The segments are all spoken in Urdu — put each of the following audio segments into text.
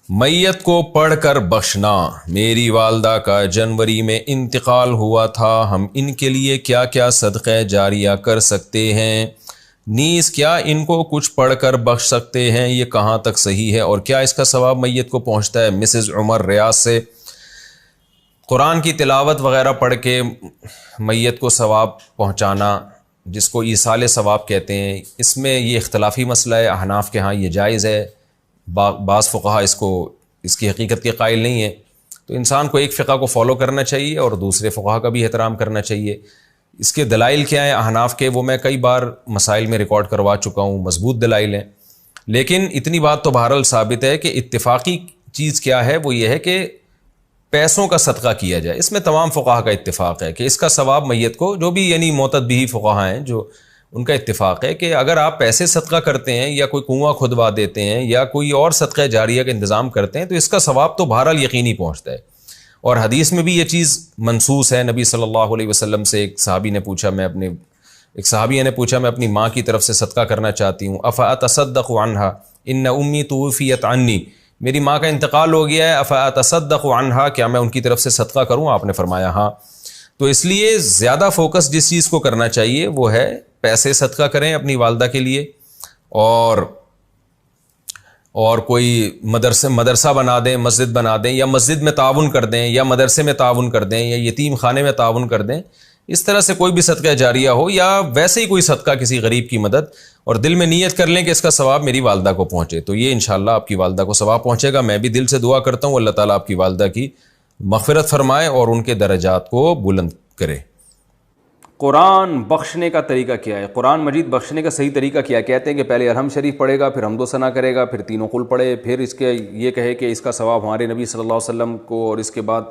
میت کو پڑھ کر بخشنا۔ میری والدہ کا جنوری میں انتقال ہوا تھا، ہم ان کے لیے کیا کیا صدقہ جاریہ کر سکتے ہیں؟ نیز کیا ان کو کچھ پڑھ کر بخش سکتے ہیں؟ یہ کہاں تک صحیح ہے اور کیا اس کا ثواب میت کو پہنچتا ہے؟ مسز عمر ریاض سے۔ قرآن کی تلاوت وغیرہ پڑھ کے میت کو ثواب پہنچانا، جس کو ایصال ثواب کہتے ہیں، اس میں یہ اختلافی مسئلہ ہے۔ احناف کے ہاں یہ جائز ہے، بعض فقہا اس کی حقیقت کے قائل نہیں ہیں۔ تو انسان کو ایک فقہ کو فالو کرنا چاہیے اور دوسرے فقہا کا بھی احترام کرنا چاہیے۔ اس کے دلائل کیا ہیں احناف کے، وہ میں کئی بار مسائل میں ریکارڈ کروا چکا ہوں، مضبوط دلائل ہیں۔ لیکن اتنی بات تو بہرحال ثابت ہے کہ اتفاقی چیز کیا ہے، وہ یہ ہے کہ پیسوں کا صدقہ کیا جائے۔ اس میں تمام فقہا کا اتفاق ہے کہ اس کا ثواب میت کو، جو بھی یعنی معتد بھی فقہا ہیں جو ان کا اتفاق ہے کہ اگر آپ پیسے صدقہ کرتے ہیں یا کوئی کنواں کھدوا دیتے ہیں یا کوئی اور صدقہ جاریہ کا انتظام کرتے ہیں تو اس کا ثواب تو بہرحال یقینی پہنچتا ہے۔ اور حدیث میں بھی یہ چیز منصوص ہے۔ نبی صلی اللہ علیہ وسلم سے ایک صحابیہ نے پوچھا میں اپنی ماں کی طرف سے صدقہ کرنا چاہتی ہوں، افاتصدق عنہا ان امی توفیت عنی، میری ماں کا انتقال ہو گیا ہے، افاتصدق عنہا، کیا میں ان کی طرف سے صدقہ کروں؟ آپ نے فرمایا ہاں۔ تو اس لیے زیادہ فوکس جس چیز کو کرنا چاہیے وہ ہے پیسے صدقہ کریں اپنی والدہ کے لیے، اور کوئی مدرسہ بنا دیں، مسجد بنا دیں، یا مسجد میں تعاون کر دیں، یا مدرسے میں تعاون کر دیں، یا یتیم خانے میں تعاون کر دیں۔ اس طرح سے کوئی بھی صدقہ جاریہ ہو یا ویسے ہی کوئی صدقہ کسی غریب کی مدد، اور دل میں نیت کر لیں کہ اس کا ثواب میری والدہ کو پہنچے، تو یہ انشاءاللہ آپ کی والدہ کو ثواب پہنچے گا۔ میں بھی دل سے دعا کرتا ہوں اللہ تعالیٰ آپ کی والدہ کی مغفرت فرمائے اور ان کے درجات کو بلند کرے۔ قرآن بخشنے کا طریقہ کیا ہے؟ قرآن مجید بخشنے کا صحیح طریقہ کیا ہے؟ کہتے ہیں کہ پہلے الحمد شریف پڑھے گا، پھر حمد و ثنا کرے گا، پھر تینوں قل پڑھے، پھر اس کے یہ کہے کہ اس کا ثواب ہمارے نبی صلی اللہ علیہ وسلم کو اور اس کے بعد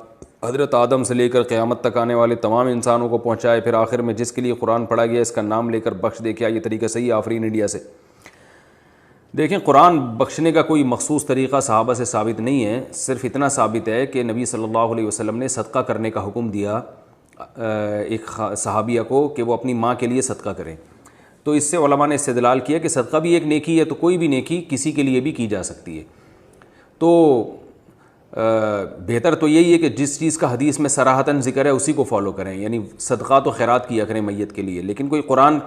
حضرت آدم سے لے کر قیامت تک آنے والے تمام انسانوں کو پہنچائے، پھر آخر میں جس کے لیے قرآن پڑھا گیا اس کا نام لے کر بخش دے۔ کیا یہ طریقہ صحیح ہے؟ آفرین انڈیا سے۔ دیکھیں، قرآن بخشنے کا کوئی مخصوص طریقہ صحابہ سے ثابت نہیں ہے، صرف اتنا ثابت ہے کہ نبی صلی اللہ علیہ وسلم نے صدقہ کرنے کا حکم دیا ایک صحابیہ کو کہ وہ اپنی ماں کے لیے صدقہ کریں۔ تو اس سے علماء نے استدلال کیا کہ صدقہ بھی ایک نیکی ہے، تو کوئی بھی نیکی کسی کے لیے بھی کی جا سکتی ہے۔ تو بہتر تو یہی ہے کہ جس چیز کا حدیث میں صراحتاً ذکر ہے اسی کو فالو کریں، یعنی صدقات و خیرات کیا کریں میت کے لیے۔ لیکن کوئی قرآن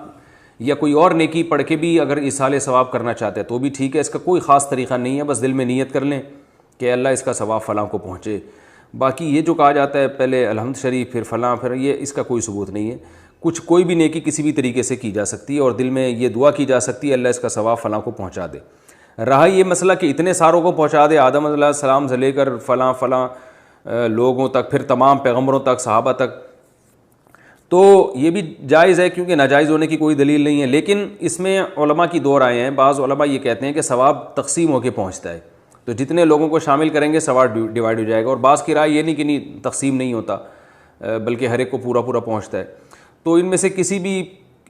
یا کوئی اور نیکی پڑھ کے بھی اگر ایصال ثواب کرنا چاہتے ہیں تو بھی ٹھیک ہے، اس کا کوئی خاص طریقہ نہیں ہے، بس دل میں نیت کر لیں کہ اللہ اس کا ثواب فلاں کو پہنچے۔ باقی یہ جو کہا جاتا ہے پہلے الحمد شریف پھر فلاں پھر یہ، اس کا کوئی ثبوت نہیں ہے۔ کوئی بھی نیکی کسی بھی طریقے سے کی جا سکتی ہے اور دل میں یہ دعا کی جا سکتی ہے اللہ اس کا ثواب فلاں کو پہنچا دے۔ رہا یہ مسئلہ کہ اتنے ساروں کو پہنچا دے، آدم علیہ السلام سے لے کر فلاں لوگوں تک، پھر تمام پیغمبروں تک، صحابہ تک، تو یہ بھی جائز ہے کیونکہ ناجائز ہونے کی کوئی دلیل نہیں ہے۔ لیکن اس میں علماء کی دو رائے ہیں۔ بعض علماء یہ کہتے ہیں کہ ثواب تقسیم ہو کے پہنچتا ہے، تو جتنے لوگوں کو شامل کریں گے ثواب ڈیوائیڈ ہو جائے گا، اور بعض کی رائے یہ نہیں کہ نہیں تقسیم نہیں ہوتا بلکہ ہر ایک کو پورا پہنچتا ہے۔ تو ان میں سے کسی بھی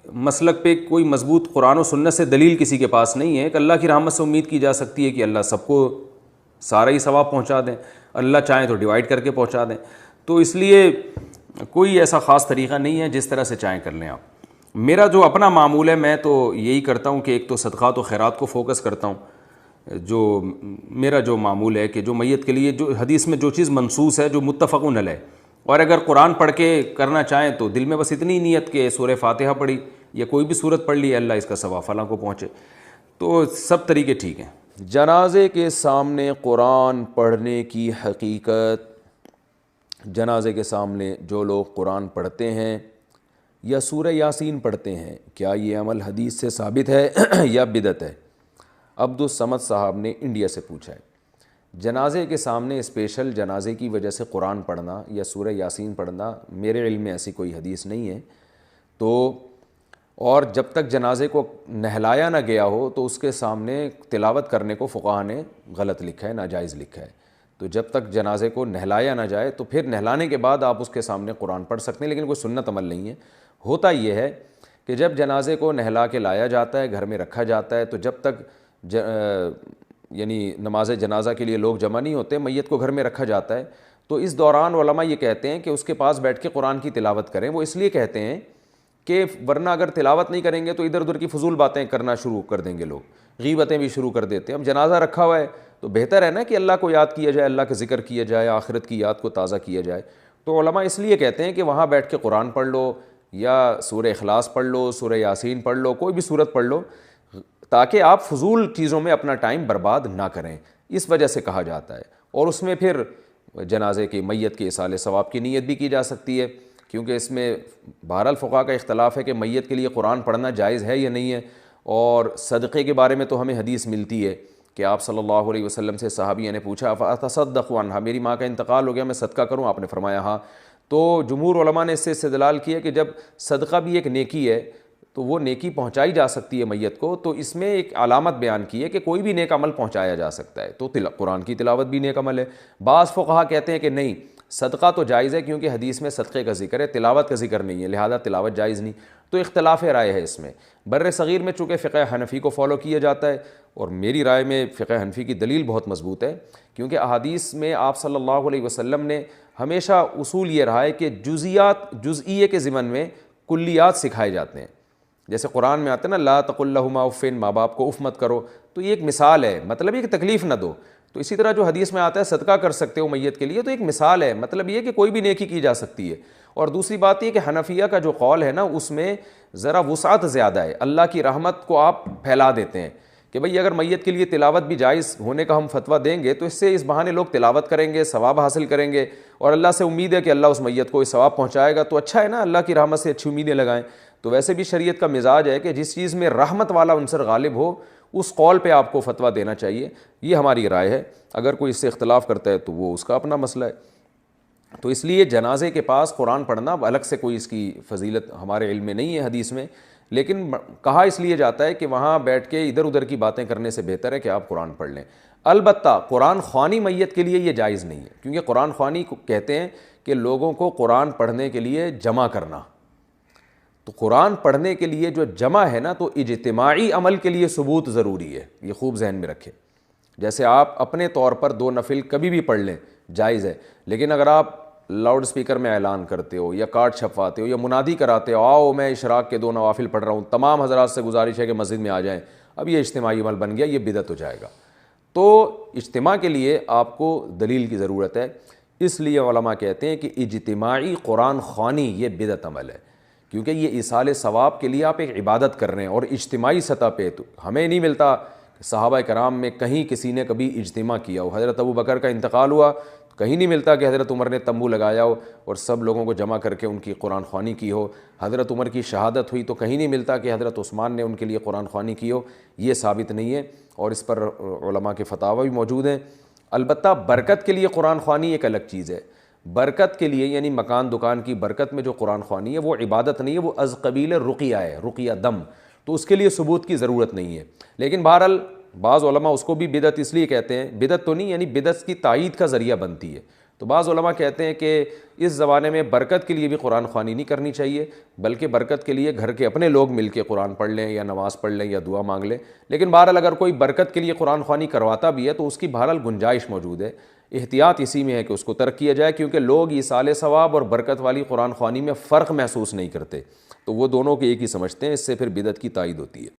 مسلک پہ کوئی مضبوط قرآن و سنت سے دلیل کسی کے پاس نہیں ہے۔ کہ اللہ کی رحمت سے امید کی جا سکتی ہے کہ اللہ سب کو سارا ہی ثواب پہنچا دیں، اللہ چاہیں تو ڈیوائیڈ کر کے پہنچا دیں۔ تو اس لیے کوئی ایسا خاص طریقہ نہیں ہے، جس طرح سے چاہیں کر لیں آپ۔ میرا جو اپنا معمول ہے، میں تو یہی کرتا ہوں کہ ایک تو صدقات و خیرات کو فوکس کرتا ہوں۔ میرا جو معمول ہے کہ جو میت کے لیے جو حدیث میں جو چیز منصوص ہے، جو متفقun علیہ، اور اگر قرآن پڑھ کے کرنا چاہیں تو دل میں بس اتنی نیت کہ سورہ فاتحہ پڑھی یا کوئی بھی سورت پڑھ لی، اللہ اس کا ثواب فلاں کو پہنچے، تو سب طریقے ٹھیک ہیں۔ جنازے کے سامنے قرآن پڑھنے کی حقیقت۔ جنازے کے سامنے جو لوگ قرآن پڑھتے ہیں یا سورہ یاسین پڑھتے ہیں، کیا یہ عمل حدیث سے ثابت ہے یا بدعت ہے؟ عبد الصمد صاحب نے انڈیا سے پوچھا ہے۔ جنازے کے سامنے اسپیشل جنازے کی وجہ سے قرآن پڑھنا یا سورہ یاسین پڑھنا، میرے علم میں ایسی کوئی حدیث نہیں ہے۔ تو اور جب تک جنازے کو نہلایا نہ گیا ہو تو اس کے سامنے تلاوت کرنے کو فقہا نے غلط لکھا ہے، ناجائز لکھا ہے۔ تو جب تک جنازے کو نہلایا نہ جائے تو پھر نہلانے کے بعد آپ اس کے سامنے قرآن پڑھ سکتے ہیں، لیکن کوئی سنت عمل نہیں ہے۔ ہوتا یہ ہے کہ جب جنازے کو نہلا کے لایا جاتا ہے، گھر میں رکھا جاتا ہے، تو جب تک یعنی نماز جنازہ کے لیے لوگ جمع نہیں ہوتے، میت کو گھر میں رکھا جاتا ہے، تو اس دوران علماء یہ کہتے ہیں کہ اس کے پاس بیٹھ کے قرآن کی تلاوت کریں۔ وہ اس لیے کہتے ہیں کہ ورنہ اگر تلاوت نہیں کریں گے تو ادھر ادھر کی فضول باتیں کرنا شروع کر دیں گے، لوگ غیبتیں بھی شروع کر دیتے ہیں۔ اب جنازہ رکھا ہوا ہے تو بہتر ہے نا کہ اللہ کو یاد کیا جائے, اللہ کا ذکر کیا جائے, آخرت کی یاد کو تازہ کیا جائے. تو علماء اس لیے کہتے ہیں کہ وہاں بیٹھ کے قرآن پڑھ لو یا سورہ اخلاص پڑھ لو, سورہ یاسین پڑھ لو, کوئی بھی سورت پڑھ لو, تاکہ آپ فضول چیزوں میں اپنا ٹائم برباد نہ کریں. اس وجہ سے کہا جاتا ہے. اور اس میں پھر جنازے کی, میت کے ایصال ثواب کی نیت بھی کی جا سکتی ہے, کیونکہ اس میں بہرحال فقہا کا اختلاف ہے کہ میت کے لیے قرآن پڑھنا جائز ہے یا نہیں ہے. اور صدقے کے بارے میں تو ہمیں حدیث ملتی ہے کہ آپ صلی اللہ علیہ وسلم سے صحابیہ نے پوچھا فاتصدق عنہا, میری ماں کا انتقال ہو گیا, میں صدقہ کروں؟ آپ نے فرمایا ہاں. تو جمہور علماء نے اس سے استدلال کیا کہ جب صدقہ بھی ایک نیکی ہے تو وہ نیکی پہنچائی جا سکتی ہے میت کو, تو اس میں ایک علامت بیان کی ہے کہ کوئی بھی نیک عمل پہنچایا جا سکتا ہے, تو قرآن کی تلاوت بھی نیک عمل ہے. بعض فقہا کہتے ہیں کہ نہیں, صدقہ تو جائز ہے کیونکہ حدیث میں صدقے کا ذکر ہے, تلاوت کا ذکر نہیں ہے, لہذا تلاوت جائز نہیں. تو اختلاف رائے ہے اس میں. بر صغیر میں چونکہ فقہ حنفی کو فالو کیا جاتا ہے, اور میری رائے میں فقہ حنفی کی دلیل بہت مضبوط ہے, کیونکہ احادیث میں آپ صلی اللہ علیہ وسلم نے ہمیشہ اصول یہ رہا ہے کہ جزئیے کے ضمن میں کلیات سکھائے جاتے ہیں. جیسے قرآن میں آتا ہے نا لا تقل لہما اف, ماں باپ کو اف مت کرو, تو یہ ایک مثال ہے, مطلب یہ کہ تکلیف نہ دو. تو اسی طرح جو حدیث میں آتا ہے صدقہ کر سکتے ہو میت کے لیے, تو ایک مثال ہے, مطلب یہ کہ کوئی بھی نیکی کی جا سکتی ہے. اور دوسری بات یہ کہ حنفیہ کا جو قول ہے نا اس میں ذرا وسعت زیادہ ہے, اللہ کی رحمت کو آپ پھیلا دیتے ہیں کہ بھئی اگر میت کے لیے تلاوت بھی جائز ہونے کا ہم فتویٰ دیں گے تو اس سے اس بہانے لوگ تلاوت کریں گے, ثواب حاصل کریں گے, اور اللہ سے امید ہے کہ اللہ اس میت کو اس ثواب پہنچائے گا, تو اچھا ہے نا, اللہ کی رحمت سے اچھی امیدیں لگائیں. تو ویسے بھی شریعت کا مزاج ہے کہ جس چیز میں رحمت والا عنصر غالب ہو اس قول پہ آپ کو فتویٰ دینا چاہیے. یہ ہماری رائے ہے. اگر کوئی اس سے اختلاف کرتا ہے تو وہ اس کا اپنا مسئلہ ہے. تو اس لیے جنازے کے پاس قرآن پڑھنا الگ سے کوئی اس کی فضیلت ہمارے علم میں نہیں ہے حدیث میں, لیکن کہا اس لیے جاتا ہے کہ وہاں بیٹھ کے ادھر ادھر کی باتیں کرنے سے بہتر ہے کہ آپ قرآن پڑھ لیں. البتہ قرآن خوانی میت کے لیے یہ جائز نہیں ہے, کیونکہ قرآن خوانی کو کہتے ہیں کہ لوگوں کو قرآن پڑھنے کے لیے جمع کرنا. تو قرآن پڑھنے کے لیے جو جمع ہے نا, تو اجتماعی عمل کے لیے ثبوت ضروری ہے, یہ خوب ذہن میں رکھیں. جیسے آپ اپنے طور پر 2 نفل کبھی بھی پڑھ لیں جائز ہے, لیکن اگر آپ لاؤڈ سپیکر میں اعلان کرتے ہو یا کارڈ چھپواتے ہو یا منادی کراتے ہو آؤ میں اشراق کے 2 نوافل پڑھ رہا ہوں, تمام حضرات سے گزارش ہے کہ مسجد میں آ جائیں, اب یہ اجتماعی عمل بن گیا, یہ بدعت ہو جائے گا. تو اجتماع کے لیے آپ کو دلیل کی ضرورت ہے. اس لیے علماء کہتے ہیں کہ اجتماعی قرآن خوانی یہ بدعت عمل ہے, کیونکہ یہ ایصال ثواب کے لیے آپ ایک عبادت کر رہے ہیں, اور اجتماعی سطح پہ تو ہمیں نہیں ملتا صحابہ کرام میں کہیں کسی نے کبھی اجتماع کیا ہو. حضرت ابو بکر کا انتقال ہوا, کہیں نہیں ملتا کہ حضرت عمر نے تمبو لگایا ہو اور سب لوگوں کو جمع کر کے ان کی قرآن خوانی کی ہو. حضرت عمر کی شہادت ہوئی تو کہیں نہیں ملتا کہ حضرت عثمان نے ان کے لیے قرآن خوانی کی ہو. یہ ثابت نہیں ہے, اور اس پر علماء کے فتاوی بھی موجود ہیں. البتہ برکت کے لیے قرآن خوانی ایک الگ چیز ہے. برکت کے لیے یعنی مکان دکان کی برکت میں جو قرآن خوانی ہے وہ عبادت نہیں ہے, وہ از قبیل رقیہ ہے, رقیہ دم, تو اس کے لیے ثبوت کی ضرورت نہیں ہے. لیکن بہرحال بعض علماء اس کو بھی بدعت اس لیے کہتے ہیں, بدعت تو نہیں یعنی بدعت کی تائید کا ذریعہ بنتی ہے. تو بعض علماء کہتے ہیں کہ اس زمانے میں برکت کے لیے بھی قرآن خوانی نہیں کرنی چاہیے, بلکہ برکت کے لیے گھر کے اپنے لوگ مل کے قرآن پڑھ لیں یا نماز پڑھ لیں یا دعا مانگ لیں. لیکن بہرحال اگر کوئی برکت کے لیے قرآن خوانی کرواتا بھی ہے تو اس کی بہرحال گنجائش موجود ہے. احتیاط اسی میں ہے کہ اس کو ترک کیا جائے, کیونکہ لوگ ایصال ثواب اور برکت والی قرآن خوانی میں فرق محسوس نہیں کرتے, تو وہ دونوں کے ایک ہی سمجھتے ہیں, اس سے پھر بدعت کی تائید ہوتی ہے.